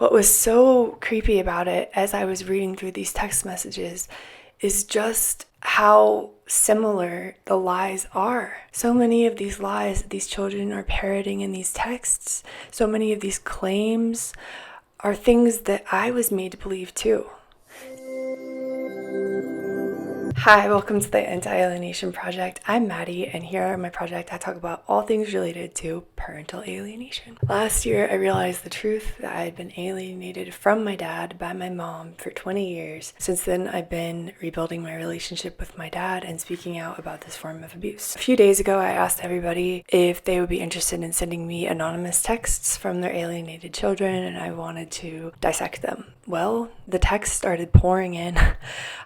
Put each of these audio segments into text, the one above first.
What was so creepy about it as I was reading through these text messages is just how similar the lies are. So many of these lies that these children are parroting in these texts, so many of these claims are things that I was made to believe too. Hi, welcome to the Anti-Alienation Project. I'm Maddie, and here at my project I talk about all things related to parental alienation. Last year I realized the truth that I had been alienated from my dad by my mom for 20 years. Since then I've been rebuilding my relationship with my dad and speaking out about this form of abuse. A few days ago I asked everybody if they would be interested in sending me anonymous texts from their alienated children, and I wanted to dissect them. Well, the text started pouring in.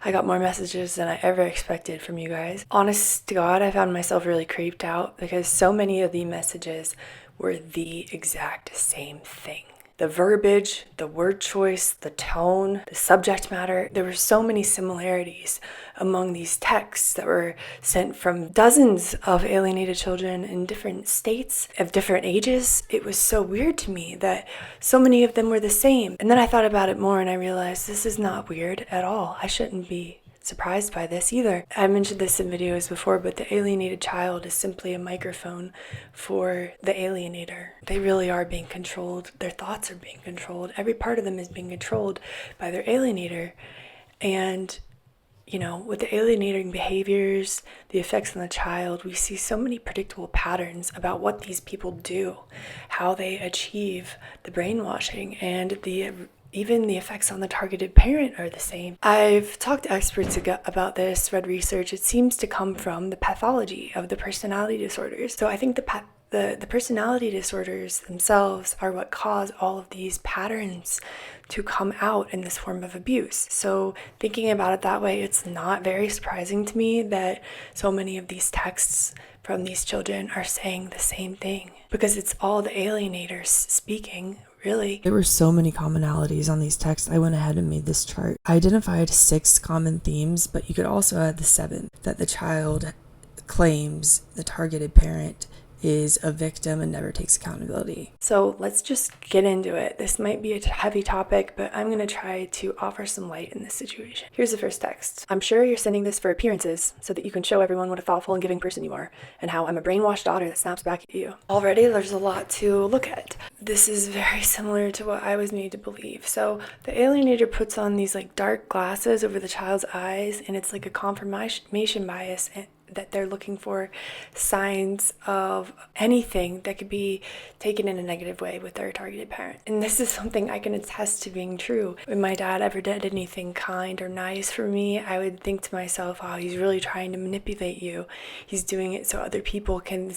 I got more messages than I ever expected from you guys. Honest to God, I found myself really creeped out because so many of the messages were the exact same thing. The verbiage, the word choice, the tone, the subject matter. There were so many similarities among these texts that were sent from dozens of alienated children in different states of different ages. It was so weird to me that so many of them were the same. And then I thought about it more and I realized this is not weird at all. I shouldn't be surprised by this either. I mentioned this in videos before, but the alienated child is simply a microphone for the alienator. They really are being controlled. Their thoughts are being controlled. Every part of them is being controlled by their alienator. And with the alienating behaviors, the effects on the child, we see so many predictable patterns about what these people do, how they achieve the brainwashing, and even the effects on the targeted parent are the same. I've talked to experts about this, read research. It seems to come from the pathology of the personality disorders. So I think the personality disorders themselves are what cause all of these patterns to come out in this form of abuse. So thinking about it that way, it's not very surprising to me that so many of these texts from these children are saying the same thing, because it's all the alienators speaking. Really. There were so many commonalities on these texts. I went ahead and made this chart. I identified 6 common themes, but you could also add the 7th, that the child claims the targeted parent is a victim and never takes accountability. So let's just get into it. This might be a heavy topic, but I'm going to try to offer some light in this situation. Here's the first text. I'm sure you're sending this for appearances so that you can show everyone what a thoughtful and giving person you are, and how I'm a brainwashed daughter that snaps back at you. Already there's a lot to look at. This is very similar to what I was made to believe. So the alienator puts on these dark glasses over the child's eyes, and it's like a confirmation bias that they're looking for signs of anything that could be taken in a negative way with their targeted parent. And this is something I can attest to being true. When my dad ever did anything kind or nice for me, I would think to myself, oh, he's really trying to manipulate you. He's doing it so other people can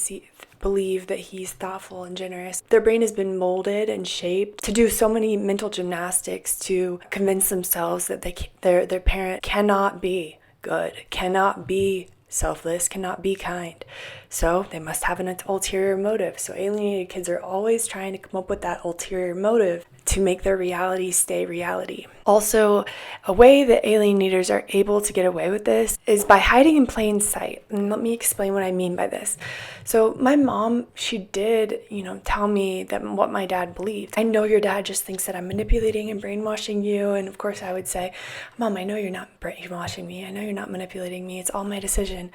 believe that he's thoughtful and generous. Their brain has been molded and shaped to do so many mental gymnastics to convince themselves that their parent cannot be good, cannot be selfless, cannot be kind. So they must have an ulterior motive. So alienated kids are always trying to come up with that ulterior motive to make their reality stay reality. Also, a way that alienators are able to get away with this is by hiding in plain sight. And let me explain what I mean by this. So my mom, she did, tell me that what my dad believed. I know your dad just thinks that I'm manipulating and brainwashing you. And of course I would say, Mom, I know you're not brainwashing me. I know you're not manipulating me. It's all my decision.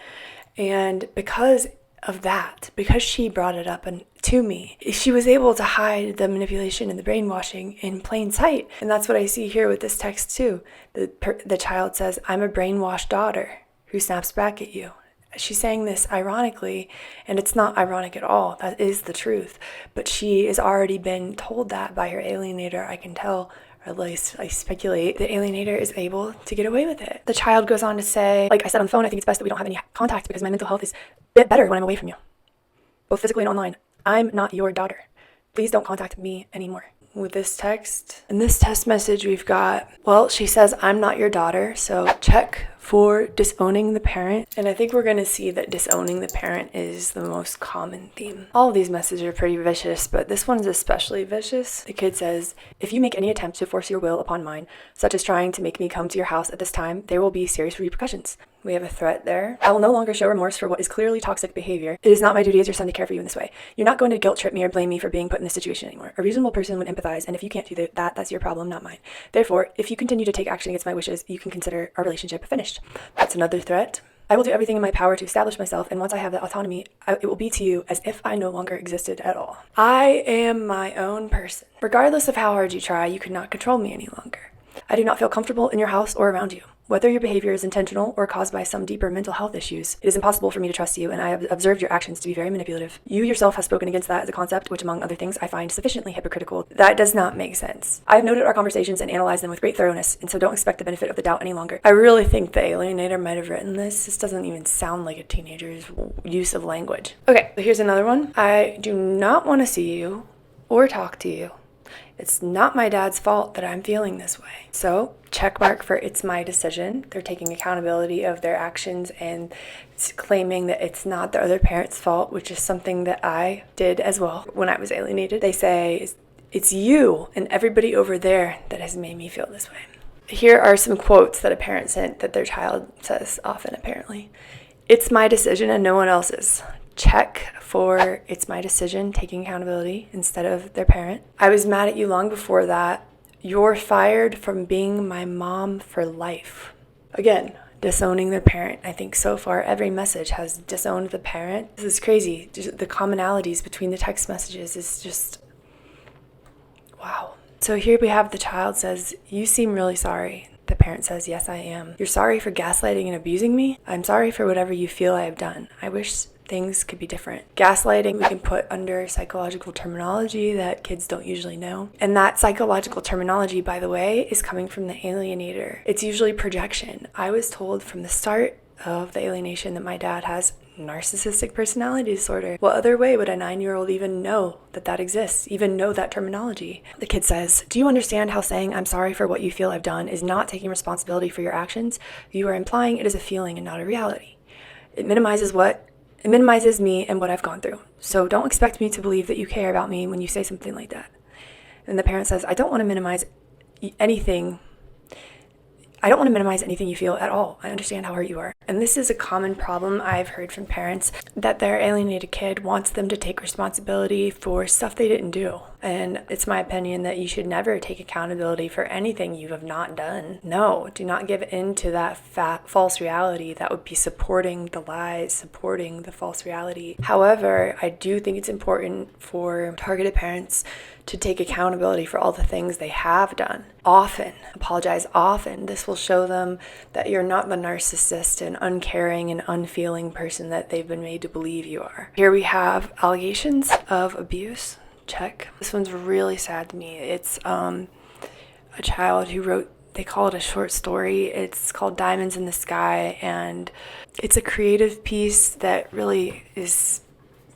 And because of that, because she brought it up to me, she was able to hide the manipulation and the brainwashing in plain sight. And that's what I see here with this text too. The child says, I'm a brainwashed daughter who snaps back at you. She's saying this ironically, and it's not ironic at all. That is the truth. But she has already been told that by her alienator, I can tell, or at least I speculate. The alienator is able to get away with it. The child goes on to say, like I said on the phone, I think it's best that we don't have any contact because my mental health is a bit better when I'm away from you, both physically and online. I'm not your daughter. Please don't contact me anymore. With this text, in this text message we've got, well, she says, I'm not your daughter, so check for disowning the parent. And I think we're going to see that disowning the parent is the most common theme. All of these messages are pretty vicious, but this one's especially vicious. The kid says, if you make any attempt to force your will upon mine, such as trying to make me come to your house at this time, there will be serious repercussions. We have a threat there. I will no longer show remorse for what is clearly toxic behavior. It is not my duty as your son to care for you in this way. You're not going to guilt trip me or blame me for being put in this situation anymore. A reasonable person would empathize, and if you can't do that, that's your problem, not mine. Therefore, if you continue to take action against my wishes, you can consider our relationship finished. That's another threat. I will do everything in my power to establish myself, and once I have that autonomy, it will be to you as if I no longer existed at all. I am my own person. Regardless of how hard you try, you cannot control me any longer. I do not feel comfortable in your house or around you. Whether your behavior is intentional or caused by some deeper mental health issues, it is impossible for me to trust you, and I have observed your actions to be very manipulative. You yourself have spoken against that as a concept, which among other things I find sufficiently hypocritical. That does not make sense. I have noted our conversations and analyzed them with great thoroughness, and so don't expect the benefit of the doubt any longer. I really think the alienator might have written this. This doesn't even sound like a teenager's use of language. Okay, so here's another one. I do not want to see you or talk to you. It's not my dad's fault that I'm feeling this way. So, check mark for it's my decision. They're taking accountability of their actions and claiming that it's not the other parent's fault, which is something that I did as well when I was alienated. They say, it's you and everybody over there that has made me feel this way. Here are some quotes that a parent sent that their child says often, apparently. It's my decision and no one else's. Check for it's my decision, taking accountability instead of their parent. I was mad at you long before that. You're fired from being my mom for life. Again, disowning their parent. I think so far every message has disowned the parent. This is crazy. Just the commonalities between the text messages is just, wow. So here we have the child says, you seem really sorry. The parent says, yes, I am. You're sorry for gaslighting and abusing me? I'm sorry for whatever you feel I have done. I wish things could be different. Gaslighting we can put under psychological terminology that kids don't usually know. And that psychological terminology, by the way, is coming from the alienator. It's usually projection. I was told from the start of the alienation that my dad has narcissistic personality disorder. What other way would a 9-year-old even know that exists, even know that terminology? The kid says, do you understand how saying I'm sorry for what you feel I've done is not taking responsibility for your actions? You are implying it is a feeling and not a reality. It minimizes me and what I've gone through. So don't expect me to believe that you care about me when you say something like that. And the parent says, I don't want to minimize anything you feel at all. I understand how hurt you are. And this is a common problem I've heard from parents, that their alienated kid wants them to take responsibility for stuff they didn't do. And it's my opinion that you should never take accountability for anything you have not done. No, do not give in to that false reality that would be supporting the lies, supporting the false reality. However, I do think it's important for targeted parents to take accountability for all the things they have done. Often, apologize often. This will show them that you're not the narcissist and uncaring and unfeeling person that they've been made to believe you are. Here we have allegations of abuse. Check. This one's really sad to me. It's a child who wrote, they call it a short story. It's called Diamonds in the Sky, and it's a creative piece that really is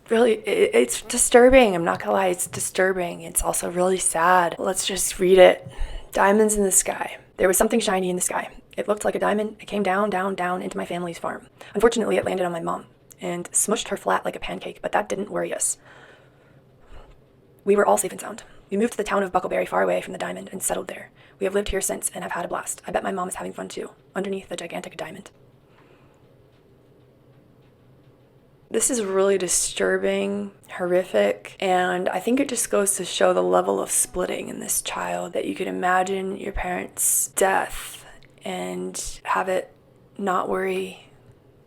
it's disturbing. I'm not gonna lie, it's disturbing. It's also really sad. Let's just read it. Diamonds in the sky. There was something shiny in the sky. It looked like a diamond. It came down, down, down into my family's farm. Unfortunately, it landed on my mom and smushed her flat like a pancake, but that didn't worry us. We were all safe and sound. We moved to the town of Buckleberry, far away from the diamond, and settled there. We have lived here since and have had a blast. I bet my mom is having fun too, underneath the gigantic diamond. This is really disturbing, horrific, and I think it just goes to show the level of splitting in this child, that you can imagine your parents' death and have it not worry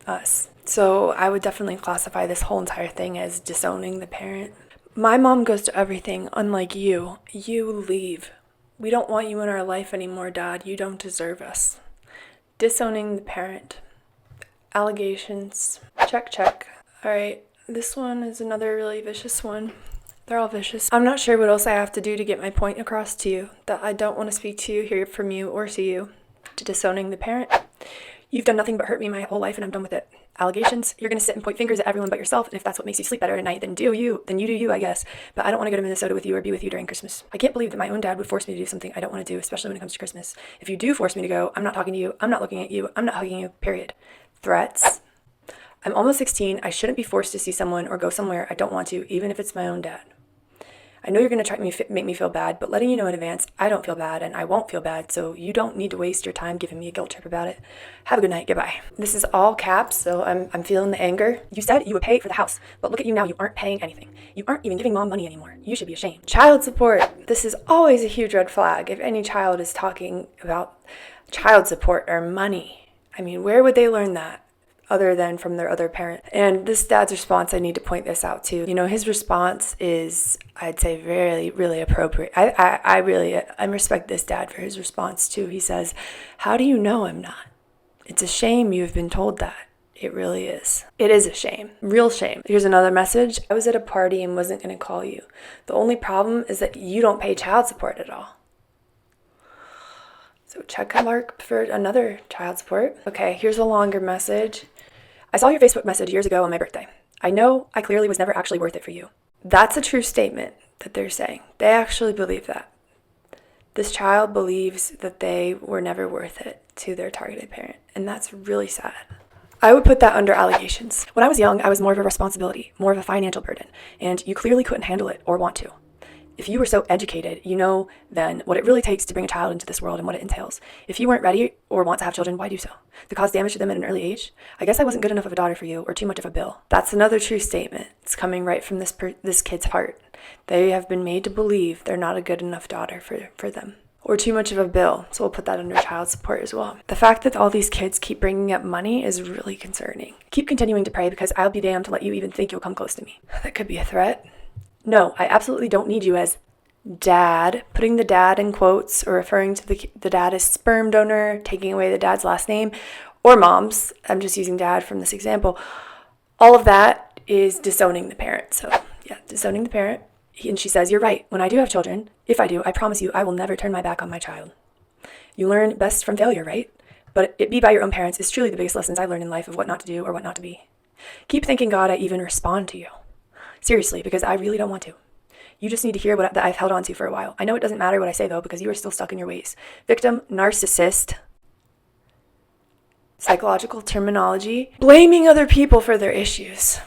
us. So I would definitely classify this whole entire thing as disowning the parent. My mom goes to everything, unlike you. You leave. We don't want you in our life anymore, Dad. You don't deserve us. Disowning the parent. Allegations. Check, check. All right, this one is another really vicious one. They're all vicious. I'm not sure what else I have to do to get my point across to you, that I don't want to speak to you, hear from you, or see you. To disowning the parent. You've done nothing but hurt me my whole life, and I'm done with it. allegations. You're going to sit and point fingers at everyone but yourself, and if that's what makes you sleep better at night, then you do you, I guess. But I don't want to go to Minnesota with you or be with you during Christmas. I can't believe that my own dad would force me to do something I don't want to do, especially when it comes to Christmas. If you do force me to go, I'm not talking to you, I'm not looking at you, I'm not hugging you, period. Threats. I'm almost 16. I shouldn't be forced to see someone or go somewhere I don't want to, even if it's my own dad. I know you're going to try to make me feel bad, but letting you know in advance, I don't feel bad and I won't feel bad, so you don't need to waste your time giving me a guilt trip about it. Have a good night. Goodbye. This is all caps, so I'm feeling the anger. You said you would pay for the house, but look at you now. You aren't paying anything. You aren't even giving mom money anymore. You should be ashamed. Child support. This is always a huge red flag. If any child is talking about child support or money, I mean, where would they learn that? Other than from their other parent. And this dad's response, I need to point this out too. You know, his response is, I'd say, really appropriate. I respect this dad for his response too. He says, how do you know I'm not? It's a shame you've been told that. It really is. It is a shame. Real shame. Here's another message. I was at a party and wasn't going to call you. The only problem is that you don't pay child support at all. So check mark for another child support. Okay, here's a longer message. I saw your Facebook message years ago on my birthday. I know I clearly was never actually worth it for you. That's a true statement that they're saying. They actually believe that. This child believes that they were never worth it to their targeted parent, and that's really sad. I would put that under allegations. When I was young, I was more of a responsibility, more of a financial burden, and you clearly couldn't handle it or want to. If you were so educated, you know then what it really takes to bring a child into this world and what it entails. If you weren't ready or want to have children, why do so? To cause damage to them at an early age? I guess I wasn't good enough of a daughter for you, or too much of a bill. That's another true statement. It's coming right from this kid's heart. They have been made to believe they're not a good enough daughter for them. Or too much of a bill, so we'll put that under child support as well. The fact that all these kids keep bringing up money is really concerning. Keep continuing to pray because I'll be damned to let you even think you'll come close to me. That could be a threat. No, I absolutely don't need you as dad, putting the dad in quotes or referring to the dad as sperm donor, taking away the dad's last name, or mom's. I'm just using dad from this example. All of that is disowning the parent. So yeah, disowning the parent. And she says, you're right. When I do have children, if I do, I promise you I will never turn my back on my child. You learn best from failure, right? But it be by your own parents is truly the biggest lessons I learned in life of what not to do or what not to be. Keep thanking God I even respond to you. Seriously, because I really don't want to. You just need to hear that I've held on to for a while. I know it doesn't matter what I say, though, because you are still stuck in your ways. Victim, narcissist, psychological terminology, blaming other people for their issues.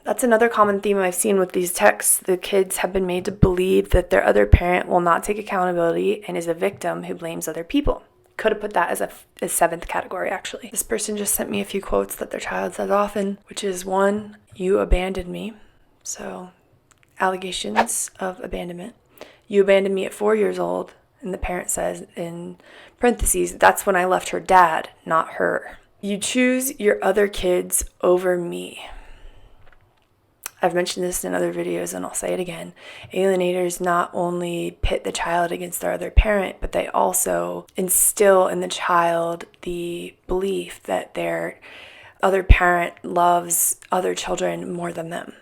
That's another common theme I've seen with these texts. The kids have been made to believe that their other parent will not take accountability and is a victim who blames other people. Could have put that as a seventh category, actually. This person just sent me a few quotes that their child says often, which is 1, you abandoned me. So allegations of abandonment. You abandoned me at 4 years old, and the parent says in parentheses, that's when I left her dad, not her. You choose your other kids over me. I've mentioned this in other videos and I'll say it again. Alienators not only pit the child against their other parent, but they also instill in the child the belief that their other parent loves other children more than them.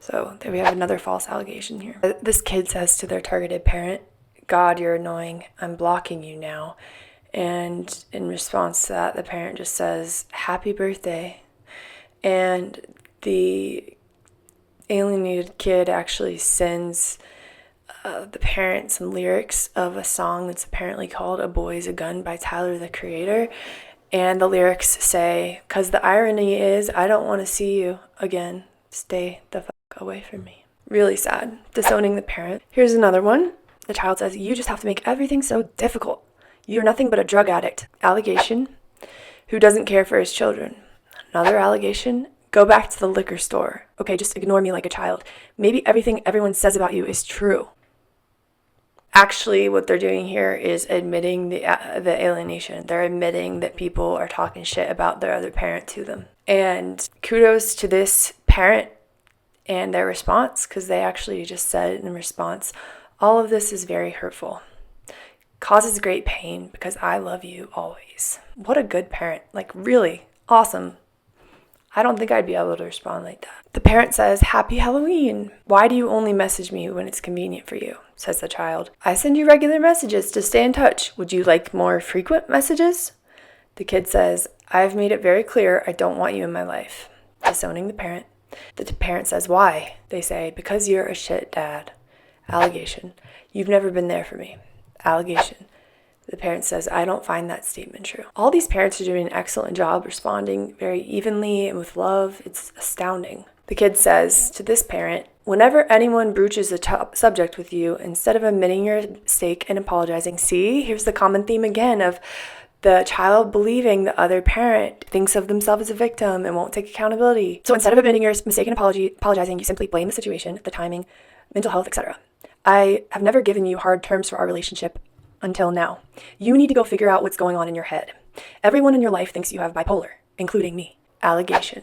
So there we have another false allegation here. This kid says to their targeted parent, God, you're annoying. I'm blocking you now. And in response to that, the parent just says, happy birthday. And the alienated kid actually sends the parent some lyrics of a song that's apparently called A Boy's a Gun by Tyler, the Creator. And the lyrics say, because the irony is, I don't want to see you again. Stay the fuck away from me. Really sad. Disowning the parent. Here's another one. The child says, you just have to make everything so difficult. You're nothing but a drug addict. Allegation. Who doesn't care for his children. Another allegation. Go back to the liquor store. Okay, just ignore me like a child. Maybe everything everyone says about you is true. Actually, what they're doing here is admitting the alienation. They're admitting that people are talking shit about their other parent to them. And kudos to this parent and their response, because they actually just said in response, all of this is very hurtful. Causes great pain because I love you always. What a good parent. Like, really awesome. I don't think I'd be able to respond like that. The parent says, happy Halloween. Why do you only message me when it's convenient for you? Says the child. I send you regular messages to stay in touch. Would you like more frequent messages? The kid says, I've made it very clear I don't want you in my life. Disowning the parent. The parent says, why? They say, because you're a shit dad. Allegation. You've never been there for me. Allegation. The parent says, I don't find that statement true. All these parents are doing an excellent job responding very evenly and with love. It's astounding. The kid says to this parent, whenever anyone broaches a subject with you, instead of admitting your mistake and apologizing, see, here's the common theme again of the child believing the other parent thinks of themselves as a victim and won't take accountability. So instead of admitting your mistake and apologizing, you simply blame the situation, the timing, mental health, etc. I have never given you hard terms for our relationship until now. You need to go figure out what's going on in your head. Everyone in your life thinks you have bipolar, including me. Allegation.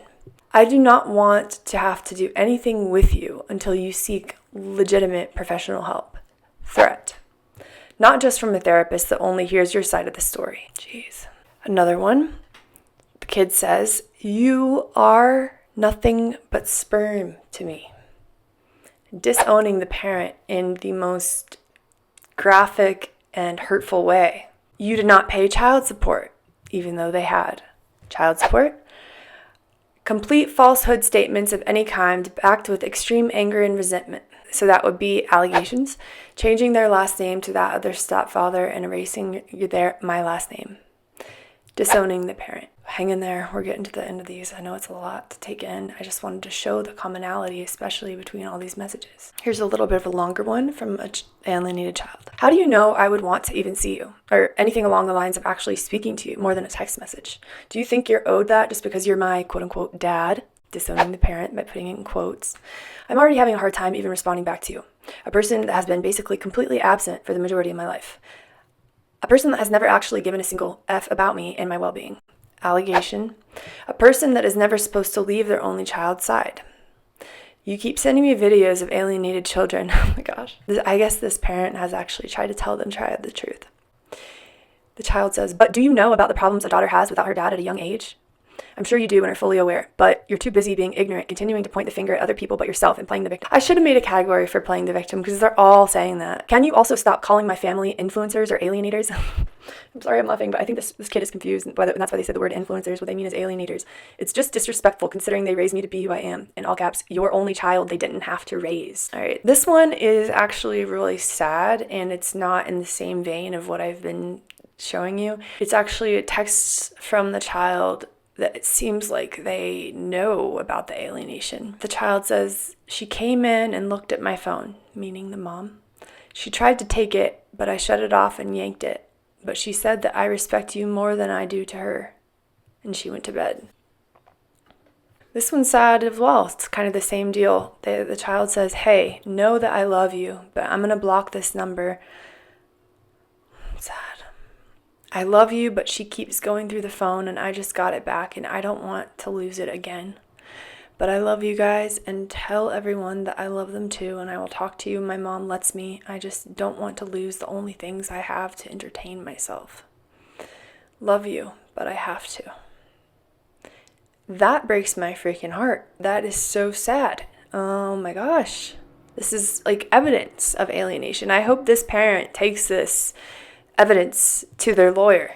I do not want to have to do anything with you until you seek legitimate professional help. Threat. Not just from a therapist that only hears your side of the story. Jeez. Another one. The kid says, you are nothing but sperm to me. Disowning the parent in the most graphic and hurtful way. You did not pay child support, even though they had child support. Complete falsehood statements of any kind backed with extreme anger and resentment. So that would be allegations, changing their last name to that of their stepfather and erasing my last name. Disowning the parent. Hang in there, we're getting to the end of these. I know it's a lot to take in. I just wanted to show the commonality, especially between all these messages. Here's a little bit of a longer one from an alienated child. How do you know I would want to even see you? Or anything along the lines of actually speaking to you more than a text message? Do you think you're owed that just because you're my quote-unquote dad? Disowning the parent by putting it in quotes. I'm already having a hard time even responding back to you. A person that has been basically completely absent for the majority of my life. A person that has never actually given a single F about me and my well-being. Allegation. A person that is never supposed to leave their only child's side. You keep sending me videos of alienated children. Oh my gosh. I guess this parent has actually tried to tell them the truth. The child says, but do you know about the problems a daughter has without her dad at a young age? I'm sure you do and are fully aware, but you're too busy being ignorant, continuing to point the finger at other people but yourself and playing the victim. I should have made a category for playing the victim because they're all saying that. Can you also stop calling my family influencers or alienators? I'm sorry I'm laughing, but I think this kid is confused, and that's why they said the word influencers. What they mean is alienators. It's just disrespectful considering they raised me to be who I am. In all caps, your only child they didn't have to raise. All right, this one is actually really sad, and it's not in the same vein of what I've been showing you. It's actually a text from the child that it seems like they know about the alienation. The child says, she came in and looked at my phone, meaning the mom. She tried to take it, but I shut it off and yanked it. But she said that I respect you more than I do to her. And she went to bed. This one's sad as well. It's kind of the same deal. The child says, hey, know that I love you, but I'm going to block this number. Sad. I love you, but she keeps going through the phone and I just got it back and I don't want to lose it again. But I love you guys and tell everyone that I love them too and I will talk to you. My mom lets me. I just don't want to lose the only things I have to entertain myself. Love you, but I have to. That breaks my freaking heart. That is so sad. Oh my gosh. This is like evidence of alienation. I hope this parent takes this evidence to their lawyer.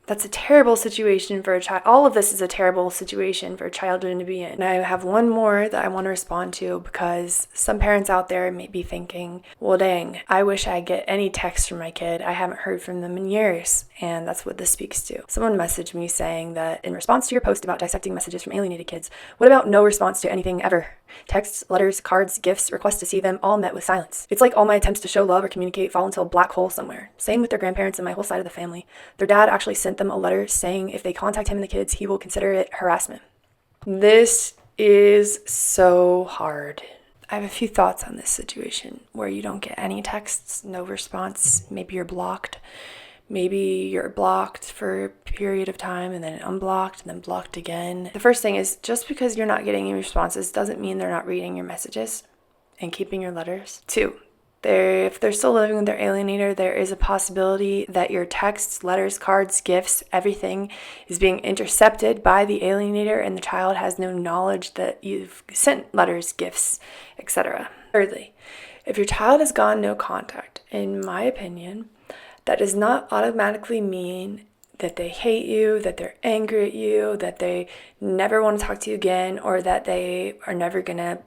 That's a terrible situation for a child. All of this is a terrible situation for a child to be in. And I have one more that I want to respond to because some parents out there may be thinking, well, dang, I wish I get any text from my kid. I haven't heard from them in years. And that's what this speaks to. Someone messaged me saying that in response to your post about dissecting messages from alienated kids, what about no response to anything ever? Texts, letters, cards, gifts, requests to see them, all met with silence. It's like all my attempts to show love or communicate fall into a black hole somewhere. Same with their grandparents and my whole side of the family. Their dad actually sent them a letter saying if they contact him and the kids, he will consider it harassment. This is so hard. I have a few thoughts on this situation where you don't get any texts, no response, maybe you're blocked. Maybe you're blocked for a period of time and then unblocked and then blocked again. The first thing is just because you're not getting any responses doesn't mean they're not reading your messages and keeping your letters. 2, if they're still living with their alienator, there is a possibility that your texts, letters, cards, gifts, everything is being intercepted by the alienator and the child has no knowledge that you've sent letters, gifts, etc. Thirdly, if your child has gone no contact, in my opinion, that does not automatically mean that they hate you, that they're angry at you, that they never want to talk to you again, or that they are never gonna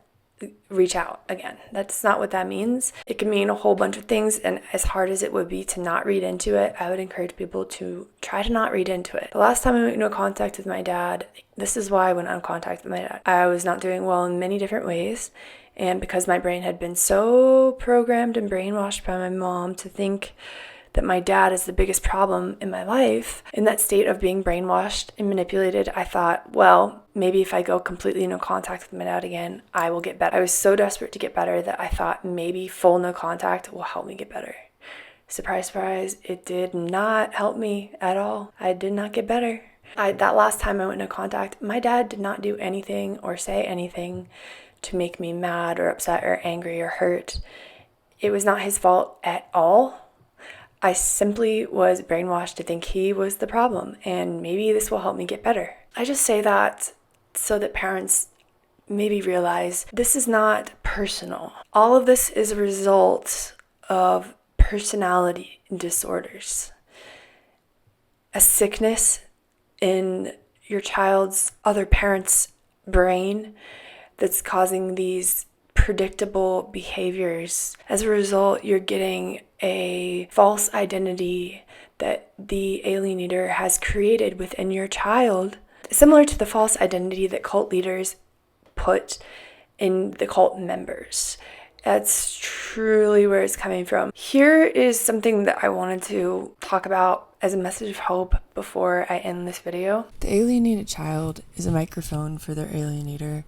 reach out again. That's not what that means. It can mean a whole bunch of things, and as hard as it would be to not read into it, I would encourage people to try to not read into it. The last time I went into contact with my dad, this is why I went on contact with my dad. I was not doing well in many different ways, and because my brain had been so programmed and brainwashed by my mom to think that my dad is the biggest problem in my life, in that state of being brainwashed and manipulated, I thought, well, maybe if I go completely no contact with my dad again, I will get better. I was so desperate to get better that I thought maybe full no contact will help me get better. Surprise, surprise, it did not help me at all. I did not get better. That last time I went no contact, my dad did not do anything or say anything to make me mad or upset or angry or hurt. It was not his fault at all. I simply was brainwashed to think he was the problem, and maybe this will help me get better. I just say that so that parents maybe realize this is not personal. All of this is a result of personality disorders, a sickness in your child's other parent's brain that's causing these predictable behaviors. As a result, you're getting a false identity that the alienator has created within your child, similar to the false identity that cult leaders put in the cult members. That's truly where it's coming from. Here is something that I wanted to talk about as a message of hope before I end this video. The alienated child is a microphone for their alienator.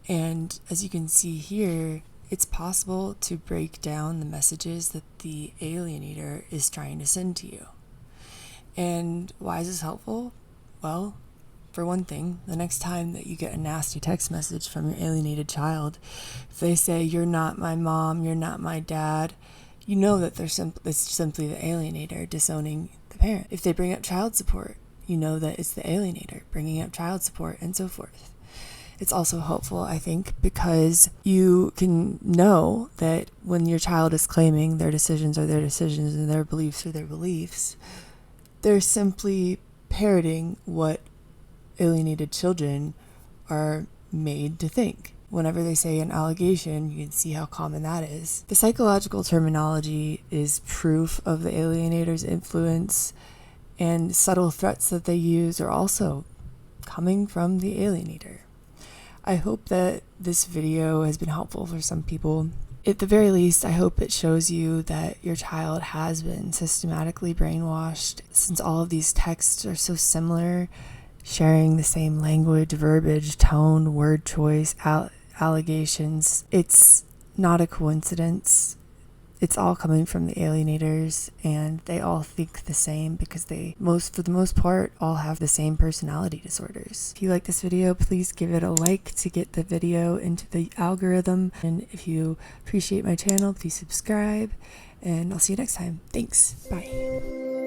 And as you can see here, it's possible to break down the messages that the alienator is trying to send to you. And why is this helpful? Well, for one thing, the next time that you get a nasty text message from your alienated child, if they say, "You're not my mom, you're not my dad," you know that it's simply the alienator disowning the parent. If they bring up child support, you know that it's the alienator bringing up child support, and so forth. It's also helpful, I think, because you can know that when your child is claiming their decisions are their decisions and their beliefs are their beliefs, they're simply parroting what alienated children are made to think. Whenever they say an allegation, you can see how common that is. The psychological terminology is proof of the alienator's influence, and subtle threats that they use are also coming from the alienator. I hope that this video has been helpful for some people. At the very least, I hope it shows you that your child has been systematically brainwashed. Since all of these texts are so similar, sharing the same language, verbiage, tone, word choice, allegations, it's not a coincidence. It's all coming from the alienators, and they all think the same because for the most part, all have the same personality disorders. If you like this video, please give it a like to get the video into the algorithm. And if you appreciate my channel, please subscribe, and I'll see you next time. Thanks. Bye.